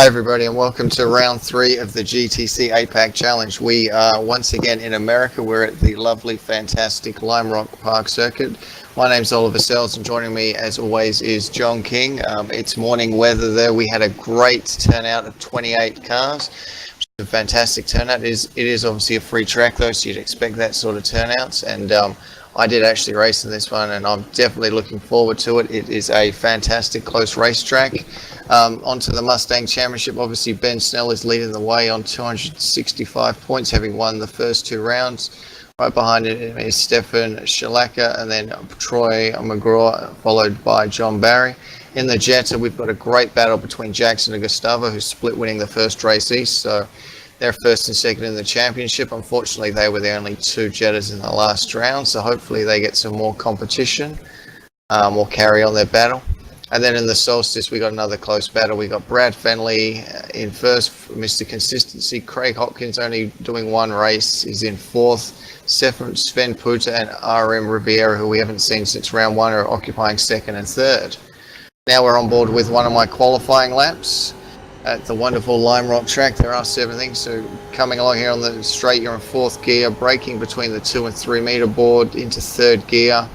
Hi everybody and welcome to round 3 of the GTC APAC Challenge. We are once again in America. We're at the lovely, fantastic Lime Rock Park circuit. My name's Oliver Sells and joining me as always is John King. It's morning weather there. We had a great turnout of 28 cars, which is a fantastic turnout. It is obviously a free track though, so you'd expect that sort of turnouts. And I did actually race in this one and I'm definitely looking forward to it. It is a fantastic close racetrack. Onto the Mustang Championship, obviously Ben Snell is leading the way on 265 points, having won the first 2 rounds. Right behind him is Stefan Shalaka and then Troy McGraw, followed by John Barry. In the Jetta, we've got a great battle between Jackson and Gustavo, who split winning the first race east. So they're first and second in the championship. Unfortunately, they were the only 2 Jettas in the last round, so hopefully they get some more competition or carry on their battle. And then in the Solstice, we got another close battle. We got Brad Fenley in first, Mr. Consistency. Craig Hopkins only doing 1 race is in 4th. Sven Puta and RM Riviera, who we haven't seen since round 1, are occupying 2nd and 3rd. Now we're on board with one of my qualifying laps at the wonderful Lime Rock track. There are 7 things. So coming along here on the straight, you're in 4th gear, braking between the 2 and 3 meter board into 3rd gear.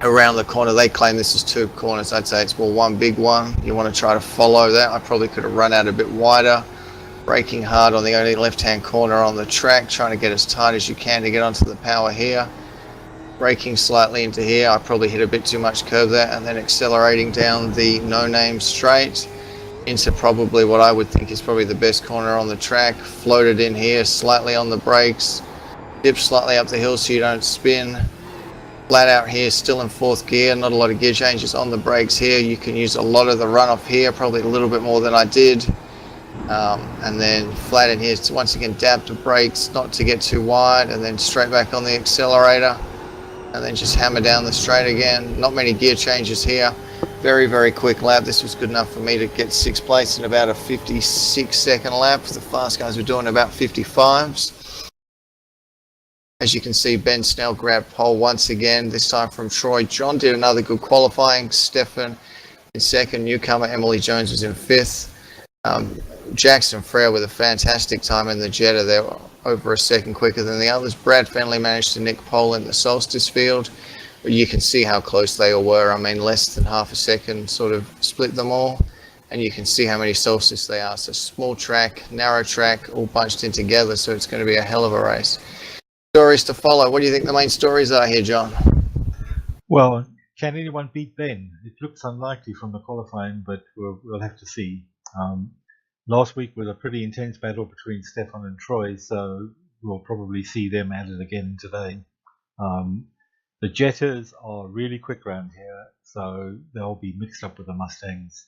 Around the corner, they claim this is 2 corners. I'd say it's more one big one. You want to try to follow that. I probably could have run out a bit wider, braking hard on the only left-hand corner on the track, trying to get as tight as you can to get onto the power here. Braking slightly into here. I probably hit a bit too much curve there, and then accelerating down the no-name straight into probably what I would think is probably the best corner on the track. Floated in here, slightly on the brakes, dip slightly up the hill so you don't spin. Flat out here, still in 4th gear, not a lot of gear changes on the brakes here. You can use a lot of the runoff here, probably a little bit more than I did. And then flat in here, so once again dab to brakes, not to get too wide, and then straight back on the accelerator. And then just hammer down the straight again. Not many gear changes here. Very, very quick lap. This was good enough for me to get 6th place in about a 56-second lap. The fast guys were doing about 55s. As you can see, Ben Snell grabbed pole once again, this time from Troy. John did another good qualifying. Stefan in 2nd. Newcomer Emily Jones was in 5th. Jackson Frere with a fantastic time in the Jetta. They were over a second quicker than the others. Brad Fenley managed to nick pole in the Solstice field. But you can see how close they all were. I mean, less than half a second sort of split them all. And you can see how many Solstice they are. So small track, narrow track, all bunched in together. So it's going to be a hell of a race. Stories to follow. What do you think the main stories are here, John? Well, can anyone beat Ben? It looks unlikely from the qualifying, but we'll have to see. Last week was a pretty intense battle between Stefan and Troy, so we'll probably see them at it again today. The Jettas are really quick around here, so they'll be mixed up with the Mustangs,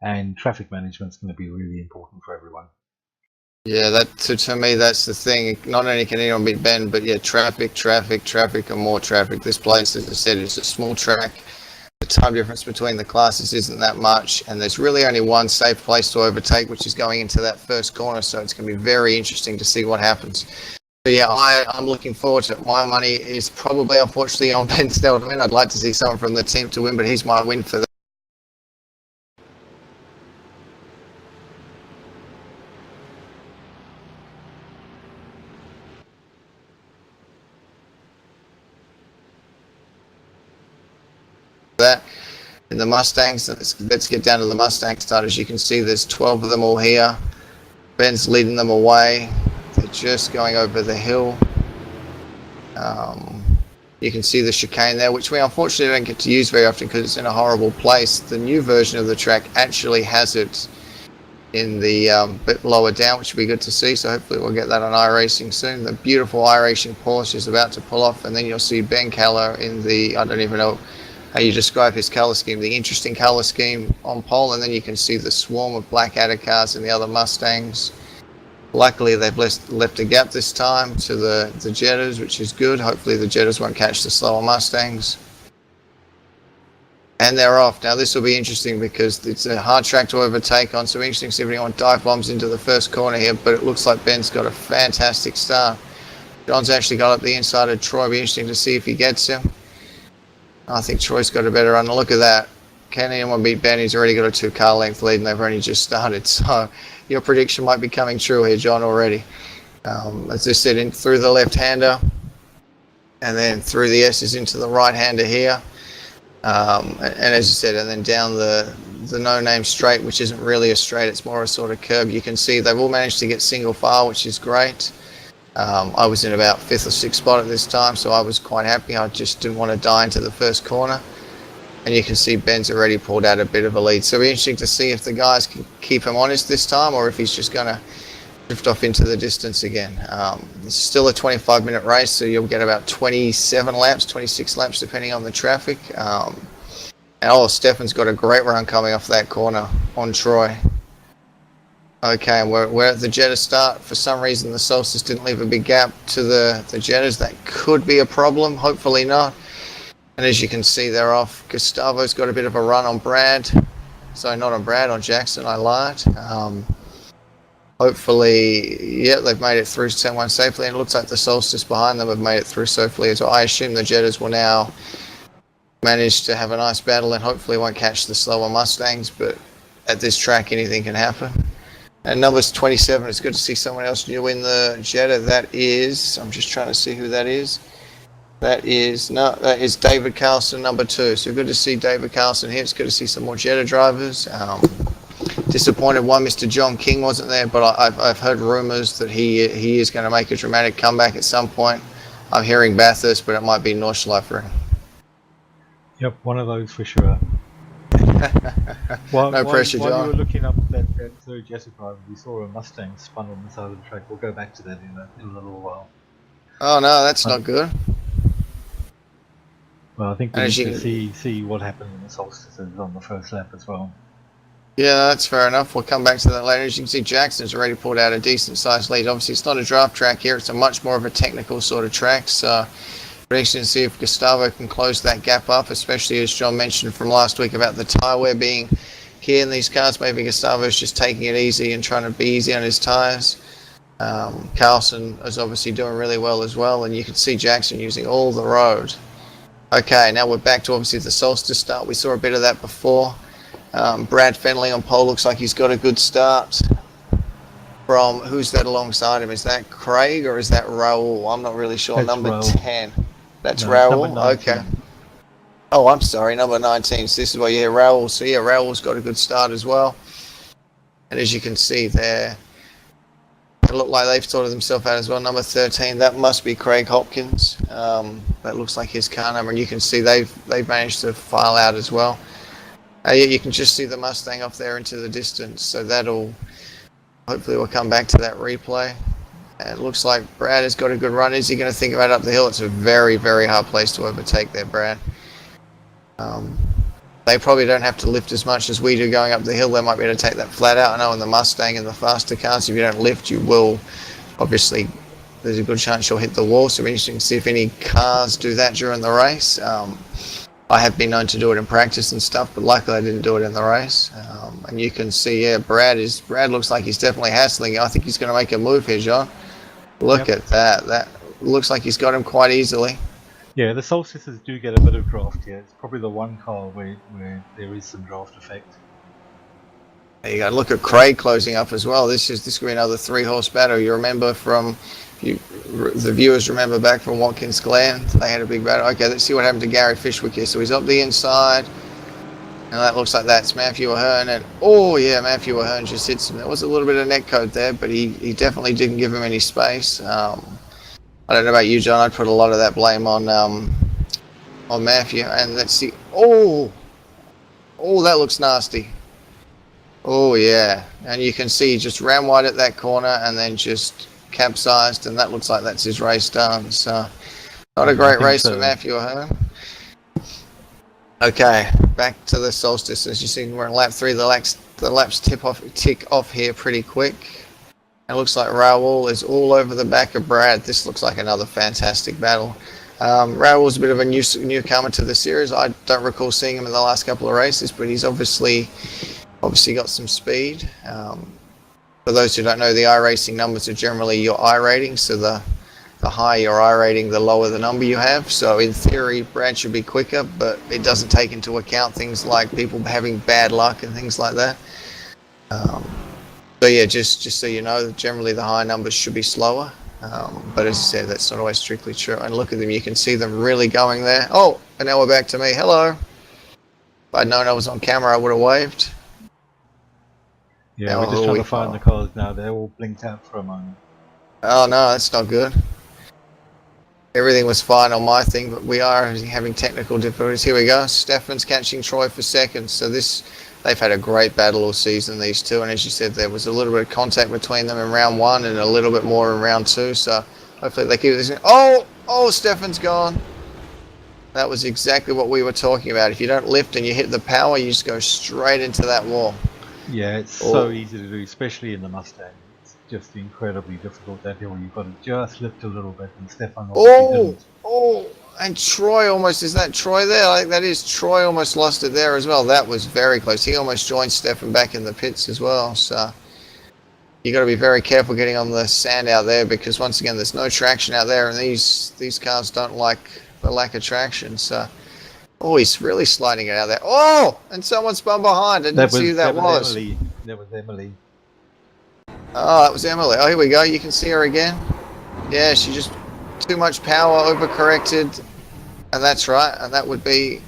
and traffic management's going to be really important for everyone. Yeah, to me, that's the thing. Not only can anyone beat Ben, but yeah, traffic, and more traffic. This place, as I said, is a small track. The time difference between the classes isn't that much, and there's really only one safe place to overtake, which is going into that first corner, so it's going to be very interesting to see what happens. So yeah, I'm looking forward to it. My money is probably, unfortunately, on Ben Snell to win. I'd like to see someone from the team to win, but he's my win for that. That in the Mustangs. Let's get down to the Mustang start. As you can see, there's 12 of them all here. Ben's leading them away. They're just going over the hill. You can see the chicane there, which we unfortunately don't get to use very often because it's in a horrible place. The new version of the track actually has it in the bit lower down, which will be good to see. So hopefully we'll get that on iRacing soon. The beautiful iRacing Porsche is about to pull off, and then you'll see Ben Keller in the, I don't even know how you describe his colour scheme, the interesting colour scheme on pole, and then you can see the swarm of Blackadder cars and the other Mustangs. Luckily they've left a gap this time to the Jettas, which is good. Hopefully the Jettas won't catch the slower Mustangs. And they're off. Now this will be interesting because it's a hard track to overtake on, so it'll be interesting to see if anyone dive bombs into the first corner here, but it looks like Ben's got a fantastic start. John's actually got up the inside of Troy. It'll be interesting to see if he gets him. I think Troy's got a better run. Look at that. can anyone beat Ben? He's already got a 2-car length lead and they've only just started. So your prediction might be coming true here, John, already. As I said, in through the left-hander and then through the S's into the right-hander here. And as you said, and then down the no-name straight, which isn't really a straight, it's more a sort of curb. You can see they've all managed to get single file, which is great. I was in about 5th or 6th spot at this time, so I was quite happy. I just didn't want to die into the first corner. And you can see Ben's already pulled out a bit of a lead. So it'll be interesting to see if the guys can keep him honest this time or if he's just going to drift off into the distance again. It's still a 25-minute race, so you'll get about 27 laps, 26 laps, depending on the traffic. And Stefan's got a great run coming off that corner on Troy. Okay, and we're at the Jetta start. For some reason, the Solstice didn't leave a big gap to the Jettas. That could be a problem. Hopefully not. And as you can see, they're off. Gustavo's got a bit of a run on Brad. Sorry, not on Brad, on Jackson. I lied. Hopefully, yeah, they've made it through someone safely. And it looks like the Solstice behind them have made it through safely as well. I assume the Jettas will now manage to have a nice battle and hopefully won't catch the slower Mustangs. But at this track, anything can happen. And number's 27. It's good to see someone else new in the Jetta. That is, I'm just trying to see who that is. That is David Carlson, number 2. So good to see David Carlson here. It's good to see some more Jetta drivers. Disappointed one Mr. John King wasn't there, but I've heard rumours that he is going to make a dramatic comeback at some point. I'm hearing Bathurst, but it might be Nordschleifer. Yep, one of those for sure. No pressure, John. While you were looking up that third Jetta driver, we saw a Mustang spun on the side of the track. We'll go back to that in a little while. Oh no, that's not good. Well, I think we need to see what happened in the Solstices on the first lap as well. Yeah, that's fair enough. We'll come back to that later. As you can see, Jackson's already pulled out a decent sized lead. Obviously, it's not a draft track here. It's a much more of a technical sort of track. So, we're interested to see if Gustavo can close that gap up, especially as John mentioned from last week about the tyre wear being here in these cars. Maybe Gustavo's just taking it easy and trying to be easy on his tyres. Carlson is obviously doing really well as well, and you can see Jackson using all the road. Okay, now we're back to obviously the Solstice start. We saw a bit of that before. Brad Fenley on pole looks like he's got a good start. From who's that alongside him? Is that Craig or is that Raul? I'm not really sure. That's number Raul. 10. That's no, Raul. Okay. Oh, I'm sorry, number 19. So this is where you hear Raul. So yeah, Raul's got a good start as well. And as you can see there, it looked like they've sorted themselves out as well. Number 13, that must be Craig Hopkins. That looks like his car number, and you can see they've managed to file out as well. Yeah, you can just see the Mustang off there into the distance, so that'll hopefully we'll come back to that replay. And it looks like Brad has got a good run. Is he going to think about it up the hill? It's a very, very hard place to overtake there, Brad. They probably don't have to lift as much as we do going up the hill. They might be able to take that flat out. I know in the Mustang and the faster cars, if you don't lift, you will, obviously, there's a good chance you'll hit the wall. So it'll be interesting to see if any cars do that during the race. I have been known to do it in practice and stuff, but luckily I didn't do it in the race. And you can see, yeah, Brad looks like he's definitely hassling. I think he's going to make a move here, John. Look at that. That looks like he's got him quite easily. Yeah, the Solstices do get a bit of draft here. It's probably the one car where there is some draft effect. There you go. Look at Craig closing up as well. This could be another 3-horse battle. You remember the viewers remember back from Watkins Glen, they had a big battle. Okay, let's see what happened to Gary Fishwick here. So he's up the inside, and that looks like that's Matthew Ahern. And oh yeah, Matthew Ahern just hits him. There was a little bit of net code there, but he definitely didn't give him any space. I don't know about you, John. I'd put a lot of that blame on Matthew. And let's see. Oh, that looks nasty. Oh yeah, and you can see he just ran wide at that corner and then just capsized, and that looks like that's his race done. So not a great race for Matthew Ahern. Okay, back to the Solstice. As you see, we're in lap 3. The laps tick off here pretty quick. It looks like Raul is all over the back of Brad. This looks like another fantastic battle. Raul's a bit of a newcomer to the series. I don't recall seeing him in the last couple of races, but he's obviously got some speed. For those who don't know, the iRacing numbers are generally your I rating, so the the higher your I rating, the lower the number you have. So in theory, Brad should be quicker, but it doesn't take into account things like people having bad luck and things like that. So yeah, just so you know, generally the high numbers should be slower. But as I said, that's not always strictly true. And look at them, you can see them really going there. Oh, and now we're back to me. Hello. If I'd known I was on camera, I would have waved. Yeah, Now we're just who trying we to find the follow? cars now. They're all blinked out for a moment. Oh no, that's not good. Everything was fine on my thing, but we are having technical difficulties. Here we go. Stefan's catching Troy for second. So they've had a great battle all season, these two. And as you said, there was a little bit of contact between them in round one and a little bit more in round two. So hopefully they keep this. Oh, Stefan's gone. That was exactly what we were talking about. If you don't lift and you hit the power, you just go straight into that wall. Yeah, it's so easy to do, especially in the Mustang. It's just incredibly difficult that hill. You've got to just lift a little bit, and Stefan obviously didn't. And Troy almost, is that Troy there? I think that is Troy, almost lost it there as well. That was very close. He almost joined Stefan back in the pits as well. So you got to be very careful getting on the sand out there, because once again, there's no traction out there, and these cars don't like the lack of traction. So he's really sliding it out there. Oh, and someone spun behind. I didn't see who that was. Emily. That was Emily. Oh, that was Emily. Oh, here we go. You can see her again. Yeah, she just too much power, overcorrected, and that's right. And that would be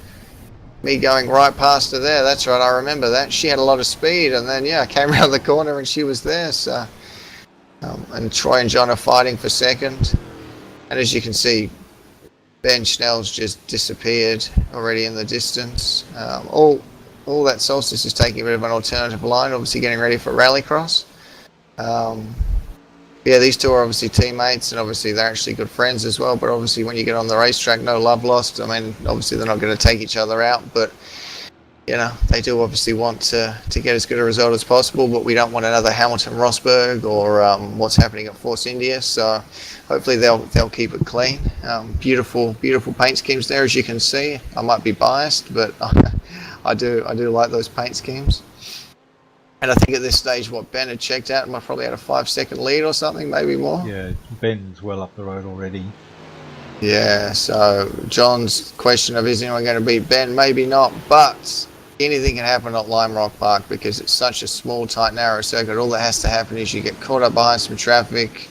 me going right past her there. That's right. I remember that. She had a lot of speed, and then I came around the corner and she was there. So, and Troy and John are fighting for second. And as you can see, Ben Schnell's just disappeared already in the distance. All that Solstice is taking a bit of an alternative line, obviously getting ready for Rallycross. These two are obviously teammates, and obviously they're actually good friends as well. But obviously when you get on the racetrack, no love lost. I mean, obviously they're not going to take each other out, but they do obviously want to get as good a result as possible. But we don't want another Hamilton Rosberg or what's happening at Force India. So hopefully they'll keep it clean. Beautiful paint schemes there, as you can see. I might be biased, but I do like those paint schemes. And I think at this stage, Ben had checked out, and I probably had a 5-second lead or something, maybe more. Yeah, Ben's well up the road already. Yeah, so John's question of, is anyone going to beat Ben? Maybe not, but anything can happen at Lime Rock Park, because it's such a small, tight, narrow circuit. All that has to happen is you get caught up behind some traffic.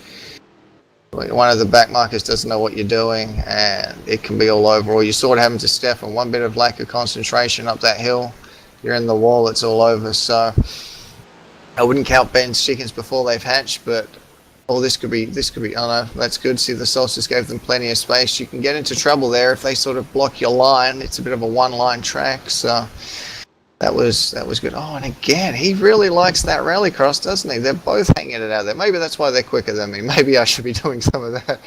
One of the back markers doesn't know what you're doing, and it can be all over. Or you saw it happen to Stefan. One bit of lack of concentration up that hill, you're in the wall, it's all over. So I wouldn't count Ben's chickens before they've hatched, but this could be, oh no, that's good. See, the Solstice gave them plenty of space. You can get into trouble there if they sort of block your line. It's a bit of a one-line track, so that was good. Oh, and again, he really likes that Rallycross, doesn't he? They're both hanging it out there. Maybe that's why they're quicker than me. Maybe I should be doing some of that.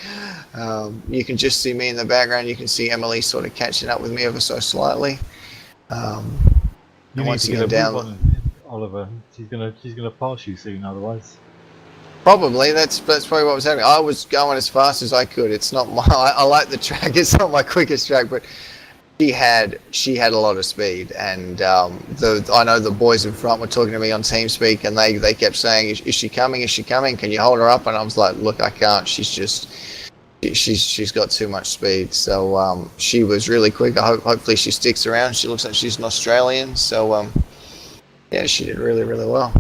You can just see me in the background. You can see Emily sort of catching up with me ever so slightly. You need to get a move on, Oliver. She's gonna pass you soon, otherwise. Probably that's probably what was happening. I was going as fast as I could. It's not my. I like the track. It's not my quickest track, but she had a lot of speed, and I know the boys in front were talking to me on TeamSpeak, and they kept saying, "Is she coming? Is she coming? Can you hold her up?" And I was like, "Look, I can't. She's got too much speed." So she was really quick. Hopefully she sticks around. She looks like she's an Australian, so she did really, really well.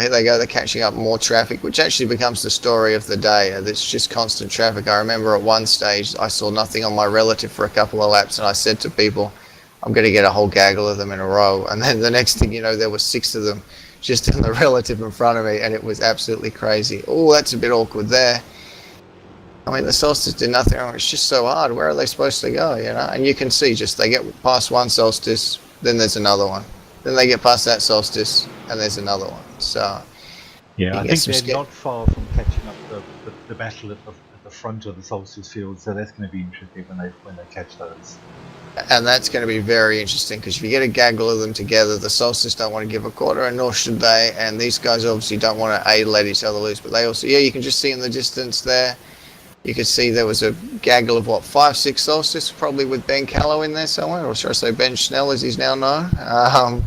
Here they go, they're catching up more traffic, which actually becomes the story of the day. It's just constant traffic. I remember at one stage I saw nothing on my relative for a couple of laps, and I said to people, I'm going to get a whole gaggle of them in a row. And then the next thing you know, there were 6 of them just in the relative in front of me, and it was absolutely crazy. Oh, that's a bit awkward there. I mean, the Solstice did nothing wrong. It's just so hard. Where are they supposed to go, And you can see just they get past one Solstice, then there's another one. Then they get past that Solstice, and there's another one. So yeah, I think they're not far from catching up the battle at the front of the Solstice field. So that's going to be interesting when they catch those. And that's going to be very interesting, because if you get a gaggle of them together, the Solstice don't want to give a quarter, and nor should they. And these guys obviously don't want to let each other loose, but they also, you can just see in the distance there. You could see there was a gaggle of 5, 6 Solstice, probably with Ben Callow in there somewhere, or should I say Ben Schnell, as he's now known.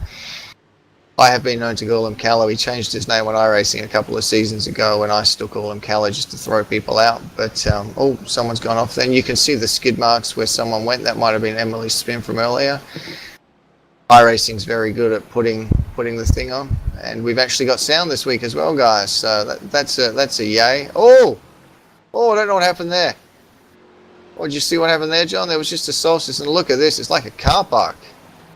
I have been known to call him Callow. He changed his name on iRacing a couple of seasons ago, and I still call him Callow just to throw people out. But, oh, someone's gone off. Then you can see the skid marks where someone went. That might have been Emily's spin from earlier. iRacing's very good at putting the thing on. And we've actually got sound this week as well, guys. So that's a yay. Oh, I don't know what happened there. Oh, did you see what happened there, John? There was just a solstice, and look at this. It's like a car park.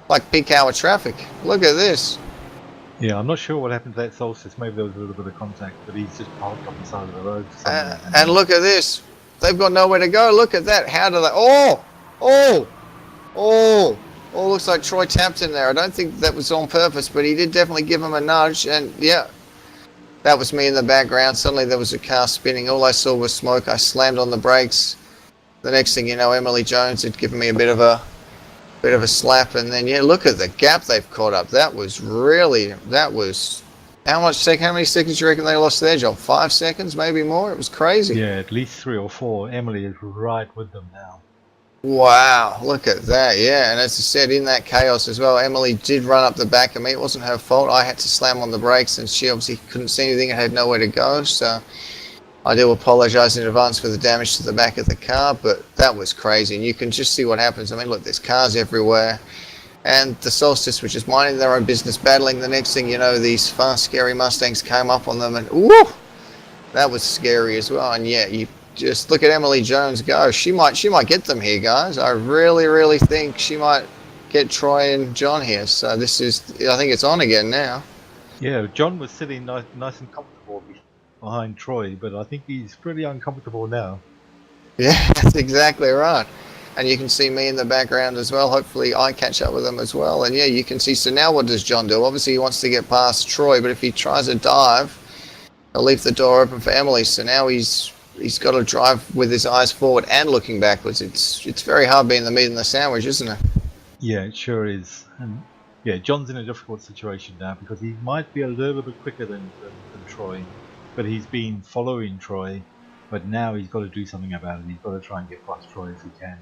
Like peak hour traffic. Look at this. Yeah, I'm not sure what happened to that solstice. Maybe there was a little bit of contact, but he's just parked on the side of the road. And look at this. They've got nowhere to go. Look at that. How do they... Oh, looks like Troy tapped him there. I don't think that was on purpose, but he did definitely give him a nudge. And, yeah, that was me in the background. Suddenly there was a car spinning. All I saw was smoke. I slammed on the brakes. The next thing you know, Emily Jones had given me a bit of a slap, and then, yeah, look at the gap they've caught up. That was how many seconds do you reckon they lost there, John? 5 seconds, maybe more? It was crazy. Yeah, at least 3 or 4. Emily is right with them now. Wow, look at that. Yeah, and as I said, in that chaos as well, Emily did run up the back of me. It wasn't her fault. I had to slam on the brakes, and she obviously couldn't see anything and had nowhere to go, so I do apologise in advance for the damage to the back of the car, but that was crazy. And you can just see what happens. I mean, look, there's cars everywhere. And the Solstice, which is minding their own business, battling. The next thing you know, these fast, scary Mustangs came up on them. And, woo! That was scary as well. And, yeah, you just look at Emily Jones go. She might get them here, guys. I really, really think she might get Troy and John here. So I think it's on again now. Yeah, John was sitting nice and comfortable behind Troy, but I think he's pretty uncomfortable now. Yeah, that's exactly right. And you can see me in the background as well. Hopefully I catch up with him as well. And yeah, you can see, so now what does John do? Obviously he wants to get past Troy, but if he tries a dive, he'll leave the door open for Emily. So now he's got to drive with his eyes forward and looking backwards. It's very hard being the meat and the sandwich, isn't it? Yeah, it sure is. And yeah, John's in a difficult situation now because he might be a little bit quicker than Troy. But he's been following Troy, but now he's got to do something about it. He's got to try and get past Troy if he can.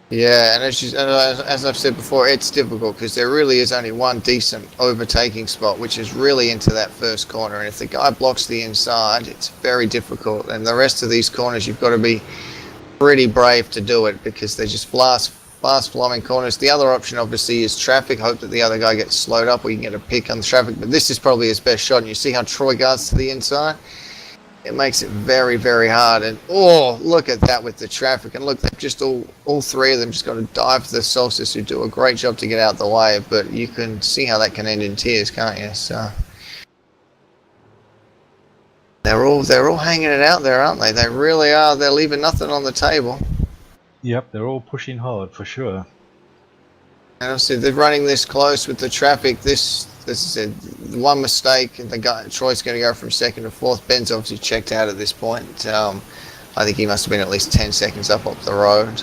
Yeah, and as I've said before, it's difficult because there really is only one decent overtaking spot, which is really into that first corner. And if the guy blocks the inside, it's very difficult. And the rest of these corners, you've got to be pretty brave to do it because they're just fast-flowing corners. The other option, obviously, is traffic. Hope that the other guy gets slowed up or you can get a pick on the traffic. But this is probably his best shot. And you see how Troy guards to the inside? It makes it very, very hard. And, oh, look at that with the traffic. And look, they've just all three of them just got to dive for the Solstice, who do a great job to get out the way. But you can see how that can end in tears, can't you? So they're all hanging it out there, aren't they? They really are. They're leaving nothing on the table. Yep, they're all pushing hard for sure. And obviously they're running this close with the traffic. This is one mistake, and Troy's going to go from second to fourth. Ben's obviously checked out at this point. I think he must have been at least 10 seconds up the road,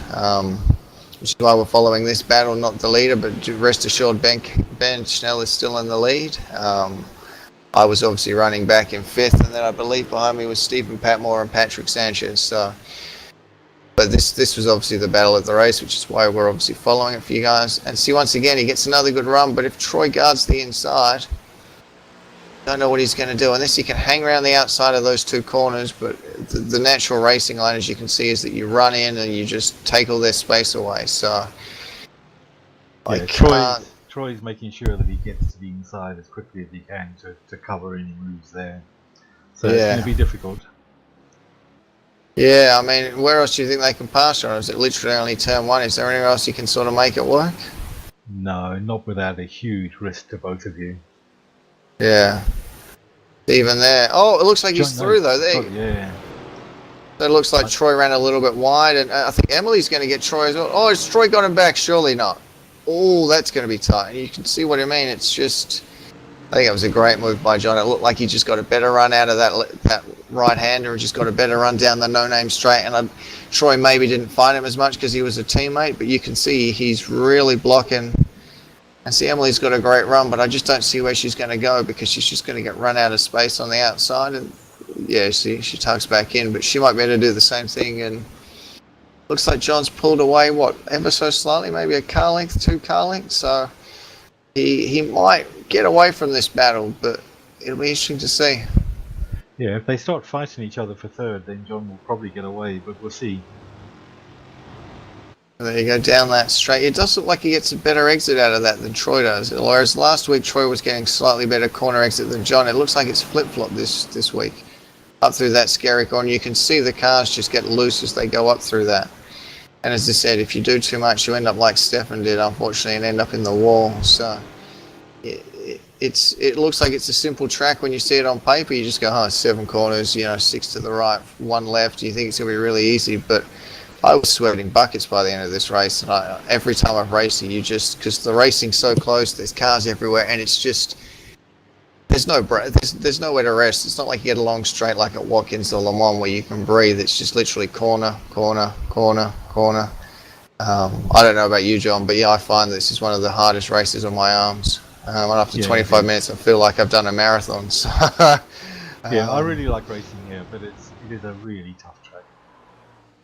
which is why we're following this battle. Not the leader, but rest assured, Ben Schnell is still in the lead. I was obviously running back in fifth, and then I believe behind me was Stephen Patmore and Patrick Sanchez. So. But this was obviously the battle of the race, which is why we're obviously following it for you guys. And see, once again, he gets another good run. But if Troy guards the inside, don't know what he's going to do. Unless he can hang around the outside of those two corners. But the natural racing line, as you can see, is that you run in and you just take all their space away. So yeah, Troy's making sure that he gets to the inside as quickly as he can to cover any moves there. So it's going to be difficult. Yeah, I mean, where else do you think they can pass on? Is it literally only turn one? Is there anywhere else you can sort of make it work? No, not without a huge risk to both of you. Yeah. Even there. Oh, it looks like he's through, though. There. Yeah. So it looks like Troy ran a little bit wide, and I think Emily's going to get Troy as well. Oh, has Troy got him back? Surely not. Oh, that's going to be tight. And you can see what I mean. It's just... I think it was a great move by John. It looked like he just got a better run out of that right-hander and just got a better run down the no-name straight. And Troy maybe didn't find him as much because he was a teammate, but you can see he's really blocking. And see, Emily's got a great run, but I just don't see where she's going to go because she's just going to get run out of space on the outside. And yeah, see, she tucks back in, but she might be able to do the same thing. And looks like John's pulled away, ever so slightly, maybe a car length, 2 car lengths. So he might get away from this battle, but it'll be interesting to see. Yeah, if they start fighting each other for third, then John will probably get away, but we'll see. There you go, down that straight. It does look like he gets a better exit out of that than Troy does. Whereas last week Troy was getting slightly better corner exit than John. It looks like it's flip-flop this week. Up through that scary corner. You can see the cars just get loose as they go up through that. And as I said, if you do too much, you end up like Stefan did, unfortunately, and end up in the wall. So it looks like it's a simple track when you see it on paper. You just go, oh, 7 corners, 6 to the right, 1 left. You think it's going to be really easy, but I was sweating buckets by the end of this race, and every time I've raced it, because the racing's so close, there's cars everywhere, and it's just there's nowhere to rest. It's not like you get a long straight like at Watkins or Le Mans where you can breathe. It's just literally corner, corner, corner, corner. I don't know about you, John, but yeah, I find this is one of the hardest races on my arms. And after 25 minutes, I feel like I've done a marathon. So, yeah, I really like racing here, but it is a really tough track.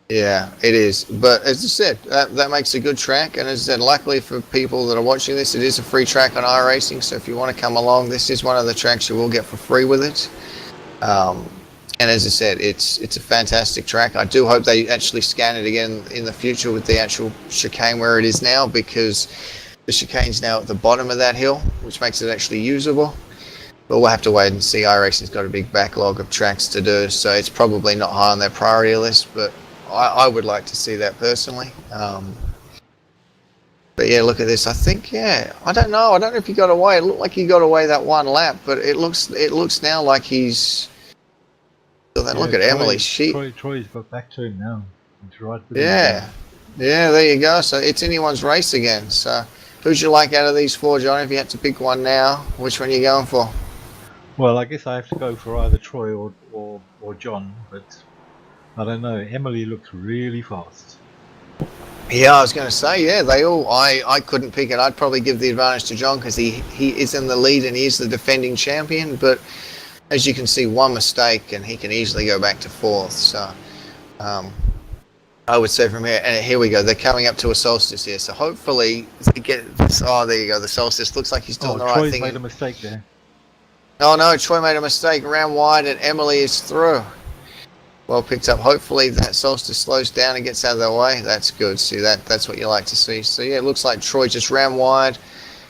Yeah, it is. But as I said, that makes a good track. And as I said, luckily for people that are watching this, it is a free track on iRacing. So if you want to come along, this is one of the tracks you will get for free with it. And as I said, it's a fantastic track. I do hope they actually scan it again in the future with the actual chicane where it is now, because the chicane's now at the bottom of that hill, which makes it actually usable. But we'll have to wait and see. iRacing's got a big backlog of tracks to do, so it's probably not high on their priority list, but I would like to see that personally. But yeah, look at this. I think, I don't know if he got away. It looked like he got away that one lap, but it looks now like he's. So then look at Emily. Troy's got back to him now. He's right with him. Yeah, there you go. So it's anyone's race again. So who'd you like out of these 4, John? If you had to pick one now, which one are you going for? Well, I guess I have to go for either Troy or John, but I don't know. Emily looks really fast. Yeah, I was going to say, they all. I couldn't pick it. I'd probably give the advantage to John because he is in the lead and he is the defending champion. But as you can see, one mistake and he can easily go back to 4th. So I would say from here, and here we go. They're coming up to a solstice here. So hopefully they get this. Oh, there you go. The solstice looks like he's doing the right Troy's thing. Made a mistake there. Oh no, Troy made a mistake. Ran wide and Emily is through. Well picked up. Hopefully that solstice slows down and gets out of their way. That's good. See, that's what you like to see. So yeah, it looks like Troy just ran wide.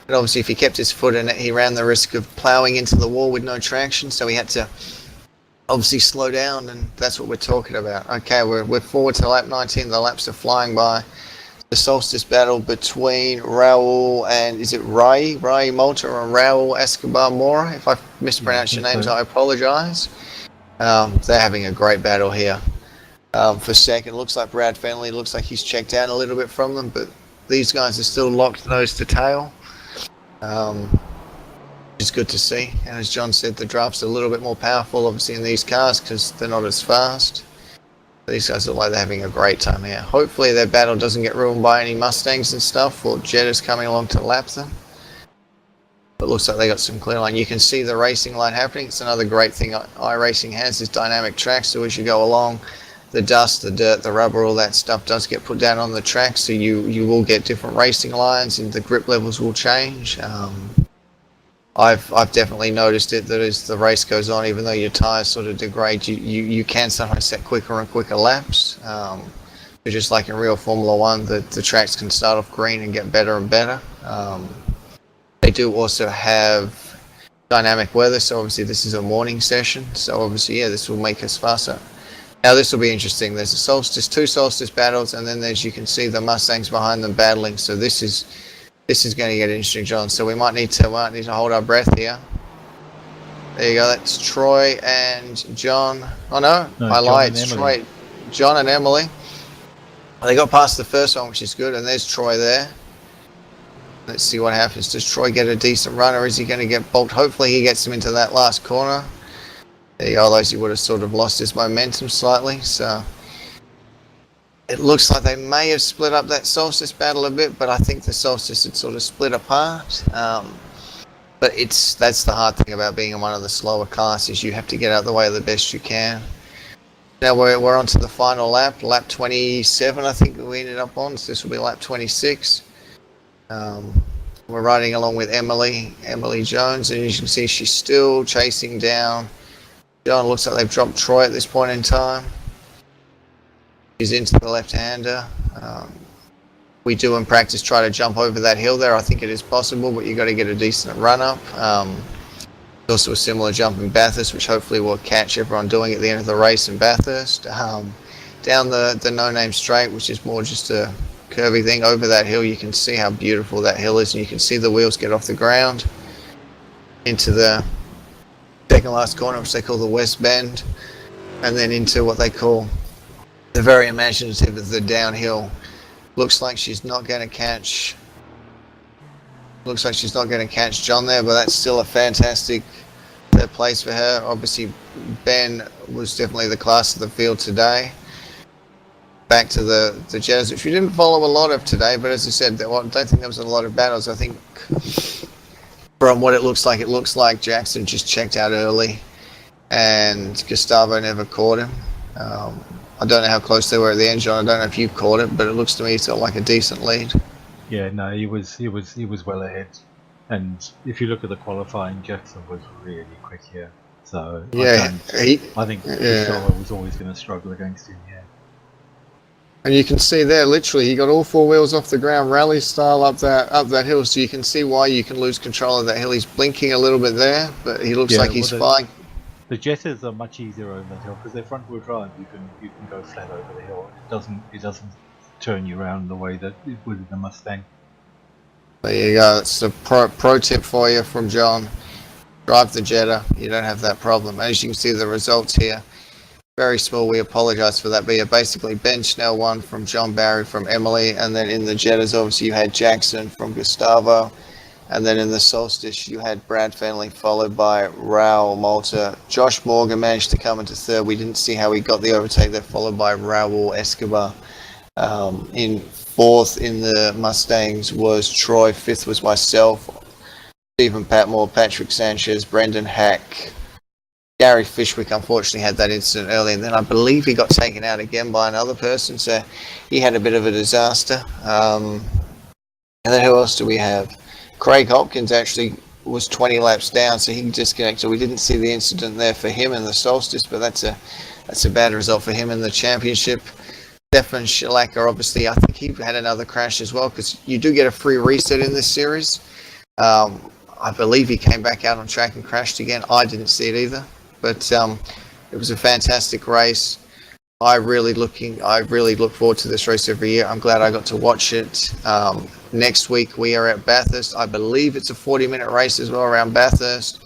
But obviously if he kept his foot in it, he ran the risk of ploughing into the wall with no traction. So he had to obviously slow down, and that's what we're talking about. Okay, we're forward to lap 19. The laps are flying by. The solstice battle between Raul and, is it Ray Malta or Raul Escobar Mora? If I mispronounced your names, I apologise. They're having a great battle here. For second, looks like Brad Fenley, looks like he's checked out a little bit from them, but these guys are still locked nose to tail. It's good to see. And as John said, the draft's a little bit more powerful, obviously, in these cars because they're not as fast. These guys look like they're having a great time here. Hopefully their battle doesn't get ruined by any Mustangs and stuff, or Jettas coming along to lap them. But it looks like they got some clear line. You can see the racing line happening. It's another great thing iRacing has, is dynamic tracks. So as you go along, the dust, the dirt, the rubber, all that stuff does get put down on the track. So you will get different racing lines and the grip levels will change. I've definitely noticed it, that as the race goes on, even though your tyres sort of degrade, you can sometimes set quicker and quicker laps. Just like in real Formula 1, the tracks can start off green and get better and better. They do also have dynamic weather, so obviously this is a morning session, so obviously, this will make us faster. Now this will be interesting. There's a 2 solstice battles, and then as you can see, the Mustangs behind them battling, so this is going to get interesting, John. So we might need to hold our breath here. There you go. That's Troy and John. Oh no, I lied. It's Troy, John and Emily. They got past the first one, which is good. And there's Troy there. Let's see what happens. Does Troy get a decent run, or is he going to get bulked? Hopefully he gets him into that last corner. There you go. Otherwise he would have sort of lost his momentum slightly. So it looks like they may have split up that solstice battle a bit, but I think the solstice had sort of split apart. But that's the hard thing about being in one of the slower classes. You have to get out of the way the best you can. Now we're on to the final lap, lap 27 I think we ended up on, so this will be lap 26. We'll We're riding along with Emily Jones, and you can see she's still chasing down John. Looks like they've dropped Troy at this point in time. She's into the left-hander. We do in practice try to jump over that hill there. I think it is possible, but you've got to get a decent run up. Also a similar jump in Bathurst, which hopefully will catch everyone doing at the end of the race in Bathurst. Down the no-name straight, which is more just a curvy thing, over that hill, you can see how beautiful that hill is, and you can see the wheels get off the ground into the second last corner, which they call the West Bend, and then into what they call the very imaginative of the downhill. Looks like she's not going to catch John there, but that's still a fantastic place for her. Obviously, Ben was definitely the class of the field today. Back to the Jettas, which we didn't follow a lot of today, but as I said, I don't think there was a lot of battles. I think from what it looks like Jackson just checked out early and Gustavo never caught him. I don't know how close they were at the end, John. I don't know if you caught it, but it looks to me it's got like a decent lead. Yeah, no, he was well ahead. And if you look at the qualifying, Jackson was really quick here. So yeah, I think Gustavo was always going to struggle against him here. And you can see there, literally, he got all four wheels off the ground, rally style up that hill. So you can see why you can lose control of that hill. He's blinking a little bit there, but he looks like he's fine. The Jettas are much easier over that hill because they're front wheel drive. You can go flat over the hill. It doesn't turn you around the way that it would in the Mustang. There you go. That's a pro tip for you from John. Drive the Jetta. You don't have that problem. As you can see, the results here, very small. We apologise for that. But yeah, basically Ben Schnell won from John Barry from Emily, and then in the Jettas, obviously you had Jackson from Gustavo. And then in the Solstice, you had Brad Fenley followed by Raul Malta. Josh Morgan managed to come into third. We didn't see how he got the overtake there, followed by Raul Escobar. In fourth in the Mustangs was Troy. Fifth was myself, Stephen Patmore, Patrick Sanchez, Brendan Hack. Gary Fishwick unfortunately had that incident early, and then I believe he got taken out again by another person, so he had a bit of a disaster. And then who else do we have? Craig Hopkins actually was 20 laps down, so he disconnected. We didn't see the incident there for him in the Solstice, but that's a bad result for him in the championship. Stefan Schillacker, obviously, I think he had another crash as well, because you do get a free reset in this series. I believe he came back out on track and crashed again. I didn't see it either, but it was a fantastic race. I really look forward to this race every year. I'm glad I got to watch it. Next week we are at Bathurst. I believe it's a 40-minute race as well around Bathurst.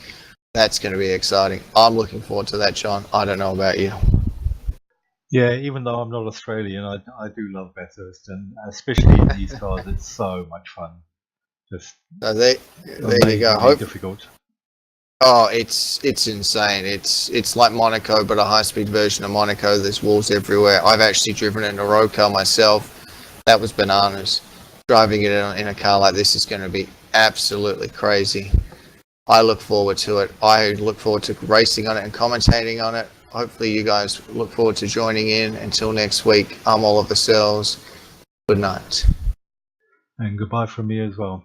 That's going to be exciting. I'm looking forward to that, John. I don't know about you. Yeah, even though I'm not Australian, I do love Bathurst, and especially in these cars, it's so much fun. Just so there you go. Difficult. Oh, it's insane. It's like Monaco, but a high-speed version of Monaco. There's walls everywhere. I've actually driven it in a road car myself. That was bananas. Driving it in a car like this is going to be absolutely crazy. I look forward to it. I look forward to racing on it and commentating on it. Hopefully you guys look forward to joining in. Until next week, I'm Oliver Sells. Good night. And goodbye from me as well.